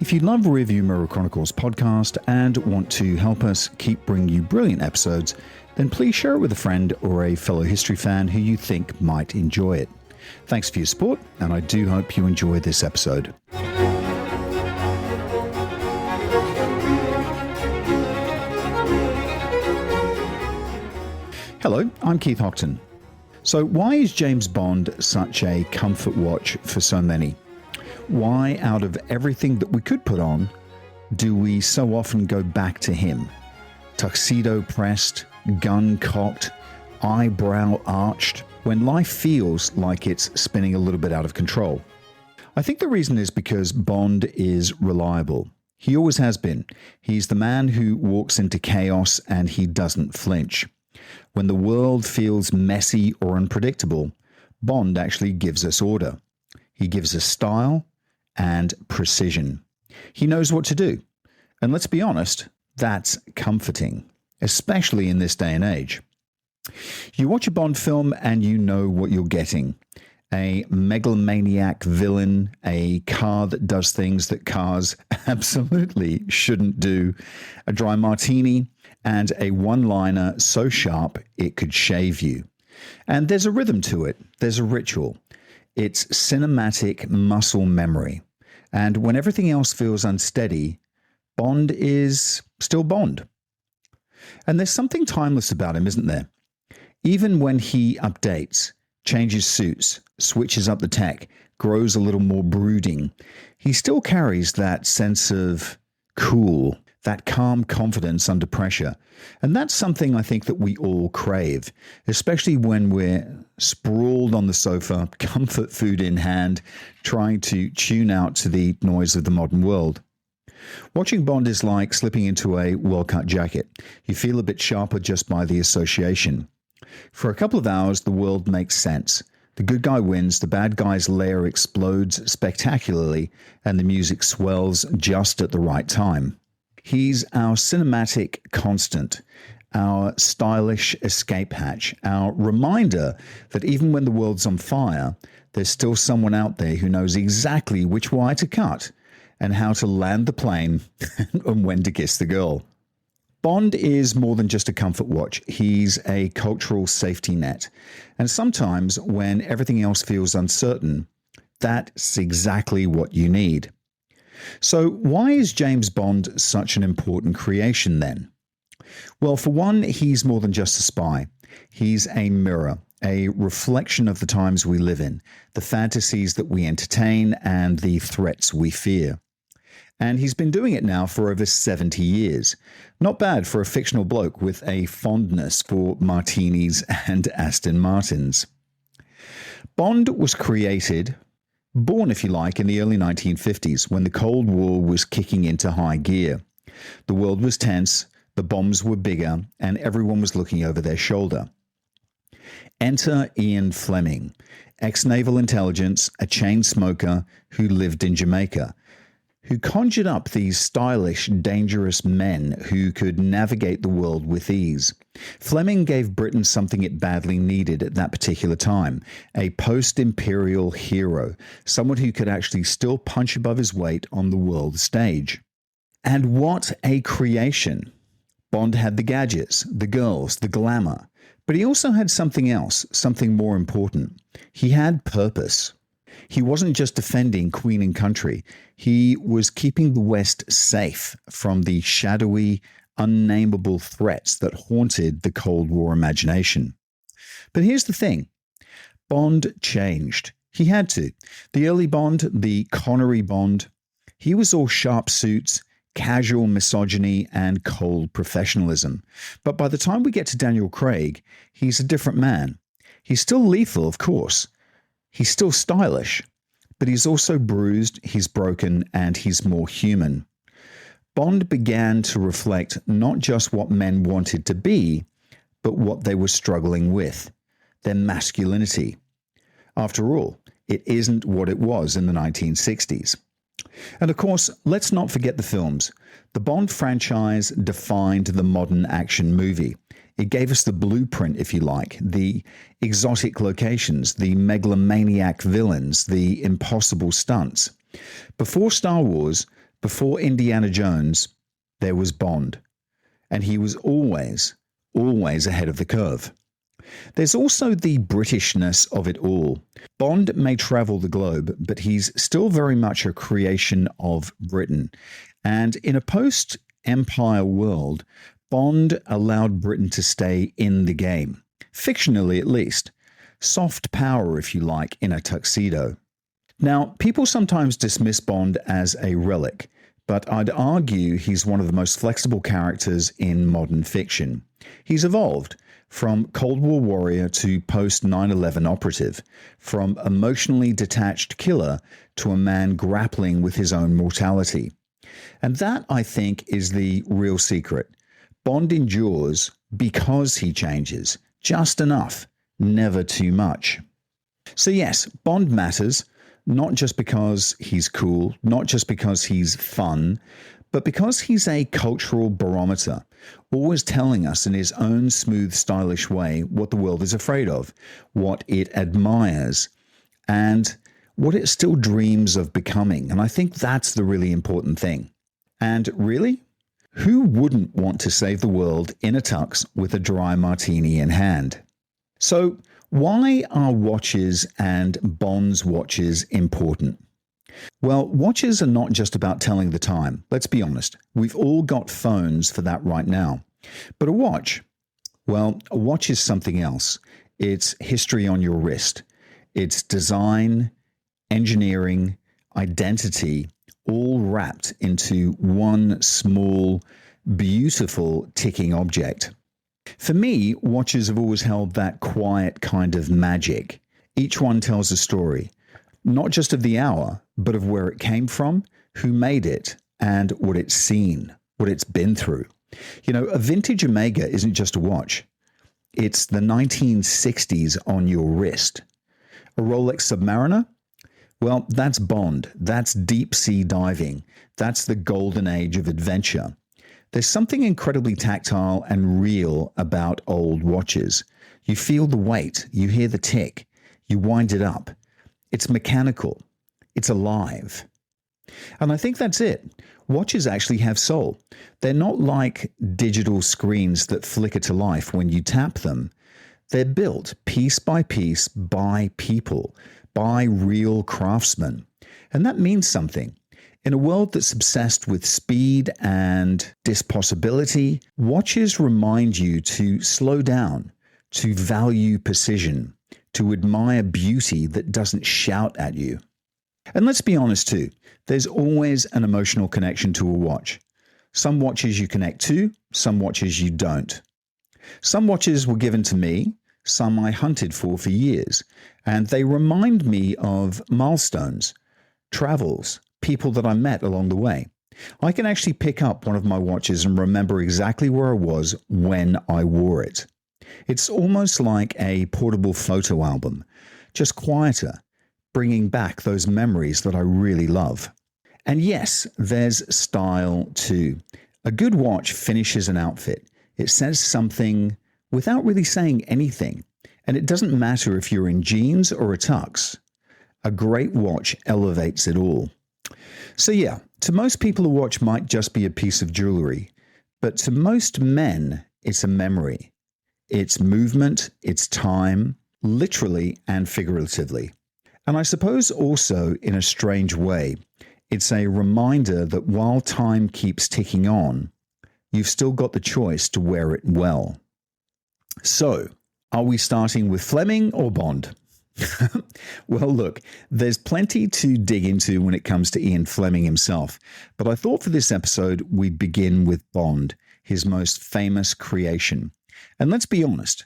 If you love Review Mirror Chronicles podcast and want to help us keep bringing you brilliant episodes, then please share it with a friend or a fellow history fan who you think might enjoy it. Thanks for your support, and I do hope you enjoy this episode. Hello, I'm Keith Hockton. So why is James Bond such a comfort watch for so many? Why, out of everything that we could put on, do we so often go back to him? Tuxedo pressed, gun cocked, eyebrow arched, when life feels like it's spinning a little bit out of control. I think the reason is because Bond is reliable. He always has been. He's the man who walks into chaos and he doesn't flinch. When the world feels messy or unpredictable, Bond actually gives us order. He gives us style and precision. He knows what to do. And let's be honest, that's comforting, especially in this day and age. You watch a Bond film and you know what you're getting. A megalomaniac villain, a car that does things that cars absolutely shouldn't do, a dry martini, and a one-liner so sharp it could shave you. And there's a rhythm to it. There's a ritual. It's cinematic muscle memory. And when everything else feels unsteady, Bond is still Bond. And there's something timeless about him, isn't there? Even when he updates, changes suits, switches up the tech, grows a little more brooding, he still carries that sense of cool, that calm confidence under pressure. And that's something I think that we all crave, especially when we're sprawled on the sofa, comfort food in hand, trying to tune out to the noise of the modern world. Watching Bond is like slipping into a well-cut jacket. You feel a bit sharper just by the association. For a couple of hours, the world makes sense. The good guy wins, the bad guy's lair explodes spectacularly, and the music swells just at the right time. He's our cinematic constant, our stylish escape hatch, our reminder that even when the world's on fire, there's still someone out there who knows exactly which wire to cut and how to land the plane and when to kiss the girl. Bond is more than just a comfort watch. He's a cultural safety net. And sometimes when everything else feels uncertain, that's exactly what you need. So why is James Bond such an important creation then? Well, for one, he's more than just a spy. He's a mirror, a reflection of the times we live in, the fantasies that we entertain, and the threats we fear. And he's been doing it now for over 70 years. Not bad for a fictional bloke with a fondness for martinis and Aston Martins. Bond was created, born if you like, in the early 1950s when the Cold War was kicking into high gear. The world was tense, the bombs were bigger, and everyone was looking over their shoulder. Enter Ian Fleming, ex-naval intelligence, a chain smoker who lived in Jamaica, who conjured up these stylish, dangerous men who could navigate the world with ease. Fleming gave Britain something it badly needed at that particular time, a post-imperial hero, someone who could actually still punch above his weight on the world stage. And what a creation! Bond had the gadgets, the girls, the glamour, but he also had something else, something more important. He had purpose. He wasn't just defending Queen and country. He was keeping the West safe from the shadowy, unnameable threats that haunted the Cold War imagination. But here's the thing. Bond changed. He had to. The early Bond, the Connery Bond, he was all sharp suits, casual misogyny, and cold professionalism. But by the time we get to Daniel Craig, he's a different man. He's still lethal, of course. He's still stylish, but he's also bruised, he's broken, and he's more human. Bond began to reflect not just what men wanted to be, but what they were struggling with, their masculinity. After all, it isn't what it was in the 1960s. And of course, let's not forget the films. The Bond franchise defined the modern action movie. It gave us the blueprint, if you like, the exotic locations, the megalomaniac villains, the impossible stunts. Before Star Wars, Before Indiana Jones, there was Bond, and he was always, always ahead of the curve. There's also the Britishness of it all. Bond may travel the globe, but he's still very much a creation of Britain. And in a post-Empire world, Bond allowed Britain to stay in the game, fictionally at least. Soft power, if you like, in a tuxedo. Now, people sometimes dismiss Bond as a relic, but I'd argue he's one of the most flexible characters in modern fiction. He's evolved from Cold War warrior to post 9/11 operative, from emotionally detached killer to a man grappling with his own mortality. And that, I think, is the real secret. Bond endures because he changes, just enough, never too much. So yes, Bond matters, not just because he's cool, not just because he's fun, but because he's a cultural barometer, always telling us in his own smooth, stylish way what the world is afraid of, what it admires, and what it still dreams of becoming. And I think that's the really important thing. And really, who wouldn't want to save the world in a tux with a dry martini in hand? So why are watches and Bond's watches important? Well, watches are not just about telling the time. Let's be honest. We've all got phones for that right now. But a watch, well, a watch is something else. It's history on your wrist. It's design, engineering, identity, all wrapped into one small, beautiful ticking object. For me, watches have always held that quiet kind of magic. Each one tells a story, not just of the hour, but of where it came from, who made it, and what it's seen, what it's been through. You know, a vintage Omega isn't just a watch. It's the 1960s on your wrist. A Rolex Submariner? Well, that's Bond. That's deep sea diving. That's the golden age of adventure. There's something incredibly tactile and real about old watches. You feel the weight, you hear the tick, you wind it up. It's mechanical, it's alive. And I think that's it. Watches actually have soul. They're not like digital screens that flicker to life when you tap them. They're built piece by piece by people, by real craftsmen. And that means something. In a world that's obsessed with speed and dispossibility, watches remind you to slow down, to value precision, to admire beauty that doesn't shout at you. And let's be honest too, there's always an emotional connection to a watch. Some watches you connect to, some watches you don't. Some watches were given to me, some I hunted for years, and they remind me of milestones, travels, people that I met along the way. I can actually pick up one of my watches and remember exactly where I was when I wore it. It's almost like a portable photo album, just quieter, bringing back those memories that I really love. And yes, there's style too. A good watch finishes an outfit. It says something without really saying anything. And it doesn't matter if you're in jeans or a tux. A great watch elevates it all. So yeah, to most people a watch might just be a piece of jewelry, but to most men it's a memory. It's movement, it's time, literally and figuratively. And I suppose also in a strange way, it's a reminder that while time keeps ticking on, you've still got the choice to wear it well. So, are we starting with Fleming or Bond? Well, look, there's plenty to dig into when it comes to Ian Fleming himself, but I thought for this episode we'd begin with Bond, his most famous creation. And let's be honest,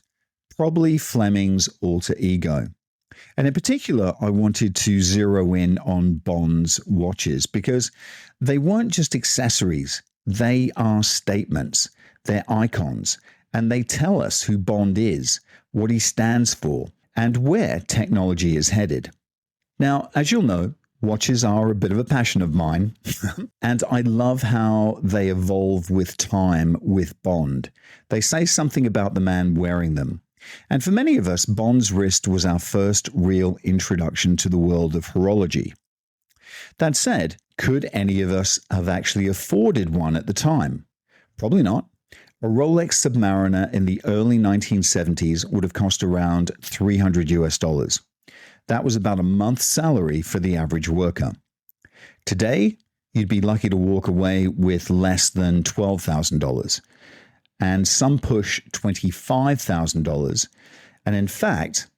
probably Fleming's alter ego. And in particular, I wanted to zero in on Bond's watches because they weren't just accessories, they are statements, they're icons, and they tell us who Bond is, what he stands for, and where technology is headed. Now, as you'll know, watches are a bit of a passion of mine, and I love how they evolve with time with Bond. They say something about the man wearing them. And for many of us, Bond's wrist was our first real introduction to the world of horology. That said, could any of us have actually afforded one at the time? Probably not. A Rolex Submariner in the early 1970s would have cost around $300. That was about a month's salary for the average worker. Today, you'd be lucky to walk away with less than $12,000, and some push $25,000. And in fact,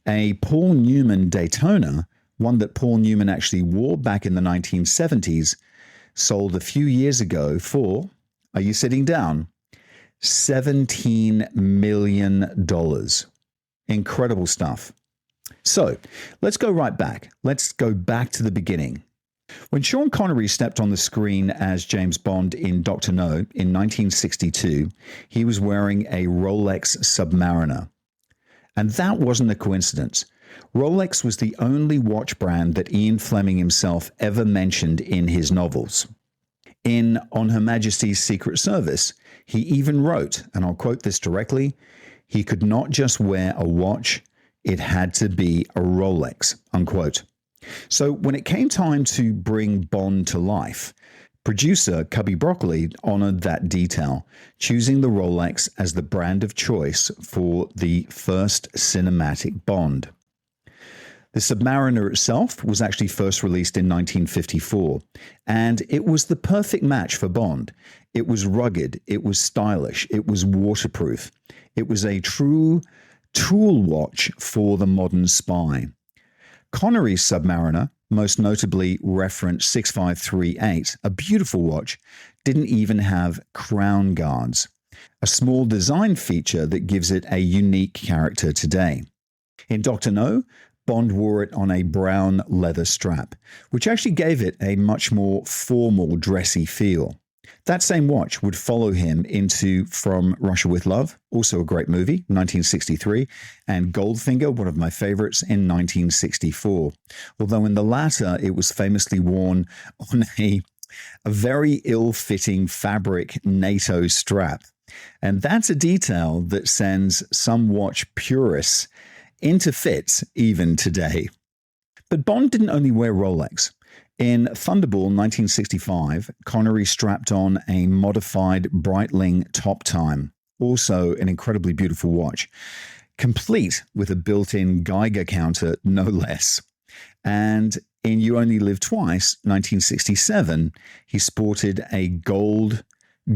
a Paul Newman Daytona, one that Paul Newman actually wore back in the 1970s, sold a few years ago for, are you sitting down? $17 million. Incredible stuff. So let's go right back. Let's go back to the beginning. When Sean Connery stepped on the screen as James Bond in Dr. No in 1962, he was wearing a Rolex Submariner. And that wasn't a coincidence. Rolex was the only watch brand that Ian Fleming himself ever mentioned in his novels. In On Her Majesty's Secret Service, he even wrote, and I'll quote this directly, he could not just wear a watch, it had to be a Rolex, unquote. So when it came time to bring Bond to life, producer Cubby Broccoli honored that detail, choosing the Rolex as the brand of choice for the first cinematic Bond. The Submariner itself was actually first released in 1954, and it was the perfect match for Bond. It was rugged, it was stylish, it was waterproof. It was a true tool watch for the modern spy. Connery's Submariner, most notably reference 6538, a beautiful watch, didn't even have crown guards, a small design feature that gives it a unique character today. In Dr. No, Bond wore it on a brown leather strap, which actually gave it a much more formal, dressy feel. That same watch would follow him into From Russia with Love, also a great movie, 1963, and Goldfinger, one of my favorites, in 1964. Although in the latter, it was famously worn on a very ill-fitting fabric NATO strap. And that's a detail that sends some watch purists into fits even today. But Bond didn't only wear Rolex. In Thunderball 1965, Connery strapped on a modified Breitling Top Time, also an incredibly beautiful watch, complete with a built-in Geiger counter, no less. And in You Only Live Twice, 1967, he sported a gold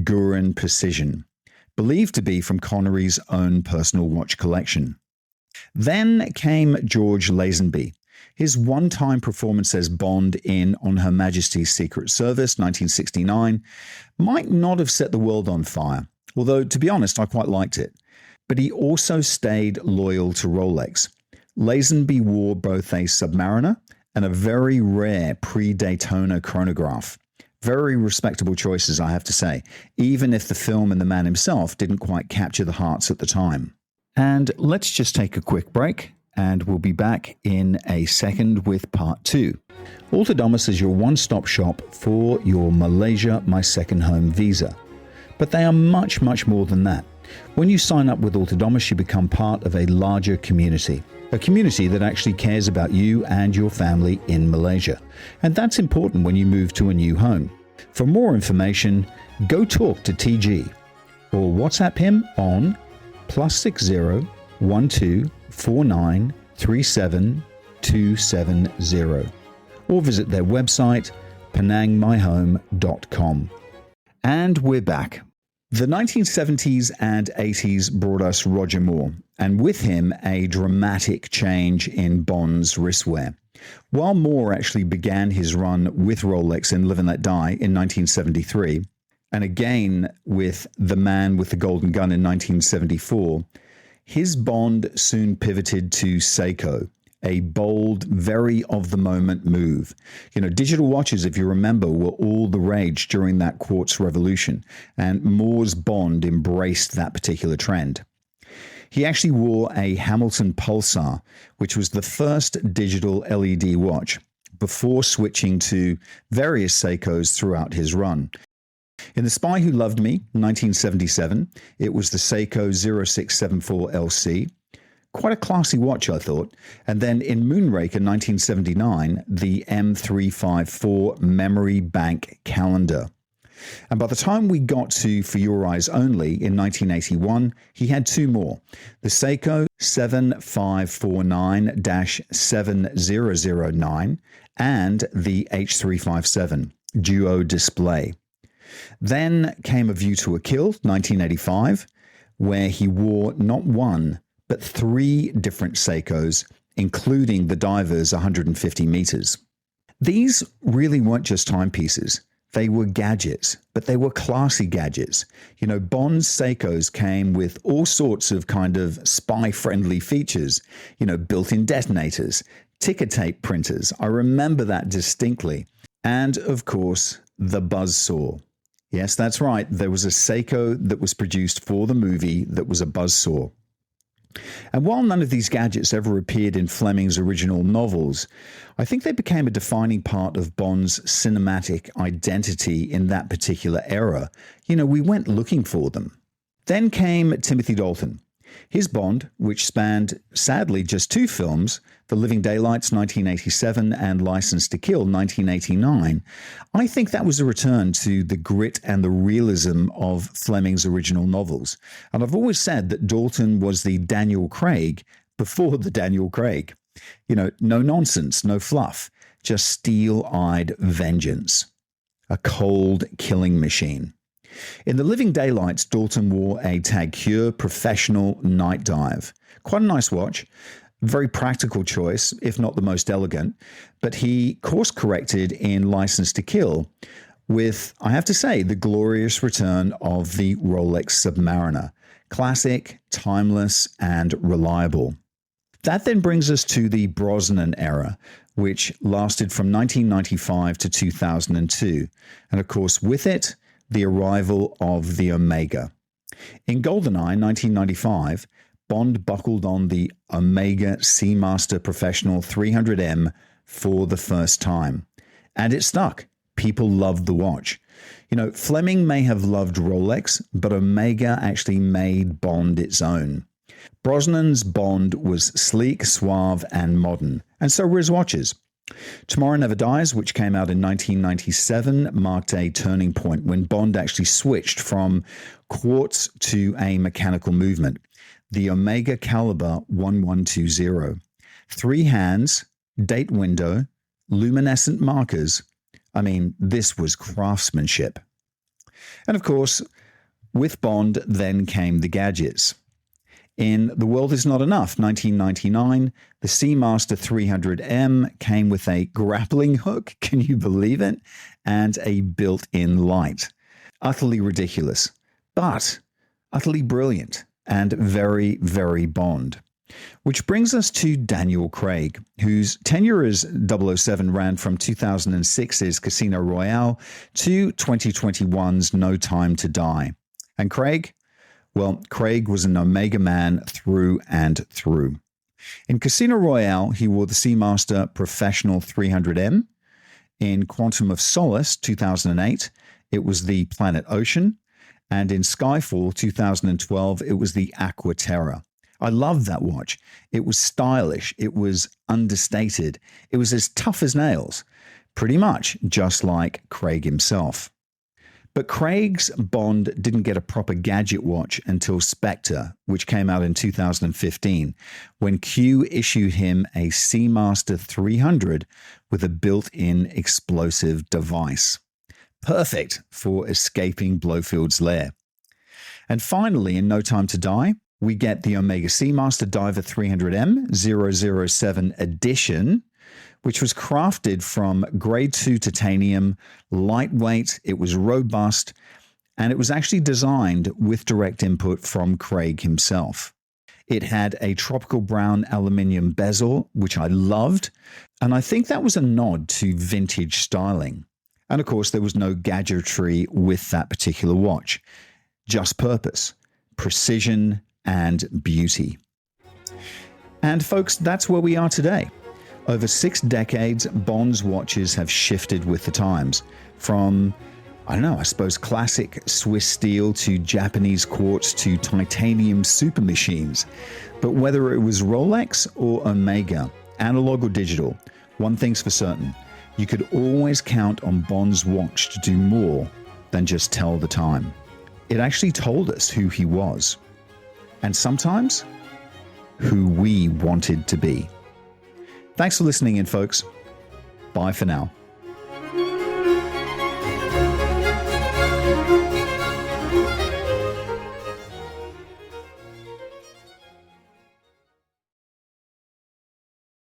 Guerin Precision, believed to be from Connery's own personal watch collection. Then came George Lazenby. His one-time performance as Bond in On Her Majesty's Secret Service, 1969, might not have set the world on fire, although, to be honest, I quite liked it. But he also stayed loyal to Rolex. Lazenby wore both a Submariner and a very rare pre-Daytona chronograph. Very respectable choices, I have to say, even if the film and the man himself didn't quite capture the hearts at the time. And let's just take a quick break, and we'll be back in a second with part 2. Altadomus is your one-stop shop for your Malaysia My Second Home visa. But they are much, much more than that. When you sign up with Altadomus, you become part of a larger community. A community that actually cares about you and your family in Malaysia. And that's important when you move to a new home. For more information, go talk to TG or WhatsApp him on +60 12 49 37 270 or visit their website penangmyhome.com. And we're back. The 1970s and 80s brought us Roger Moore, and with him a dramatic change in Bond's wristwear. While Moore actually began his run with Rolex in Live and Let Die in 1973, and again with The Man with the Golden Gun in 1974, his Bond soon pivoted to Seiko, a bold, very of-the-moment move. You know, digital watches, if you remember, were all the rage during that quartz revolution, and Moore's Bond embraced that particular trend. He actually wore a Hamilton Pulsar, which was the first digital LED watch, before switching to various Seikos throughout his run. In The Spy Who Loved Me, 1977, it was the Seiko 0674 LC. Quite a classy watch, I thought. And then in Moonraker 1979, the M354 Memory Bank Calendar. And by the time we got to For Your Eyes Only in 1981, he had two more. The Seiko 7549-7009 and the H357 Duo Display. Then came A View to a Kill, 1985, where he wore not one, but three different Seikos, including the diver's 150 meters. These really weren't just timepieces. They were gadgets, but they were classy gadgets. You know, Bond's Seikos came with all sorts of kind of spy-friendly features, you know, built-in detonators, ticker tape printers. I remember that distinctly. And, of course, the buzzsaw. Yes, that's right. There was a Seiko that was produced for the movie that was a buzzsaw. And while none of these gadgets ever appeared in Fleming's original novels, I think they became a defining part of Bond's cinematic identity in that particular era. You know, we went looking for them. Then came Timothy Dalton. His Bond, which spanned, sadly, just two films, The Living Daylights 1987 and License to Kill 1989, I think that was a return to the grit and the realism of Fleming's original novels. And I've always said that Dalton was the Daniel Craig before the Daniel Craig. You know, no nonsense, no fluff, just steel-eyed vengeance. A cold killing machine. In The Living Daylights, Dalton wore a Tag Heuer Professional Night Dive. Quite a nice watch. Very practical choice, if not the most elegant. But he course-corrected in License to Kill with, I have to say, the glorious return of the Rolex Submariner. Classic, timeless, and reliable. That then brings us to the Brosnan era, which lasted from 1995 to 2002. And of course, with it, the arrival of the Omega. In GoldenEye 1995, Bond buckled on the Omega Seamaster Professional 300M for the first time. And it stuck. People loved the watch. You know, Fleming may have loved Rolex, but Omega actually made Bond its own. Brosnan's Bond was sleek, suave, and modern, and so were his watches. Tomorrow Never Dies, which came out in 1997, marked a turning point when Bond actually switched from quartz to a mechanical movement. The Omega Caliber 1120. 3 hands, date window, luminescent markers. I mean, this was craftsmanship. And of course, with Bond then came the gadgets. In The World Is Not Enough, 1999, the Seamaster 300M came with a grappling hook, can you believe it? And a built-in light. Utterly ridiculous, but utterly brilliant and very, very Bond. Which brings us to Daniel Craig, whose tenure as 007 ran from 2006's Casino Royale to 2021's No Time to Die. And Craig? Well, Craig was an Omega man through and through. In Casino Royale, he wore the Seamaster Professional 300M. In Quantum of Solace, 2008, it was the Planet Ocean. And in Skyfall, 2012, it was the Aqua Terra. I loved that watch. It was stylish. It was understated. It was as tough as nails. Pretty much just like Craig himself. But Craig's Bond didn't get a proper gadget watch until Spectre, which came out in 2015, when Q issued him a Seamaster 300 with a built-in explosive device. Perfect for escaping Blofeld's lair. And finally, in No Time to Die, we get the Omega Seamaster Diver 300M 007 edition, which was crafted from grade 2 titanium, lightweight, it was robust, and it was actually designed with direct input from Craig himself. It had a tropical brown aluminium bezel, which I loved, and I think that was a nod to vintage styling. And of course, there was no gadgetry with that particular watch. Just purpose, precision, and beauty. And folks, that's where we are today. Over 6 decades, Bond's watches have shifted with the times, from I don't know, I suppose classic Swiss steel to Japanese quartz to titanium super machines. But whether it was Rolex or Omega, analog or digital, one thing's for certain, you could always count on Bond's watch to do more than just tell the time. It actually told us who he was, and sometimes who we wanted to be. Thanks for listening in, folks. Bye for now.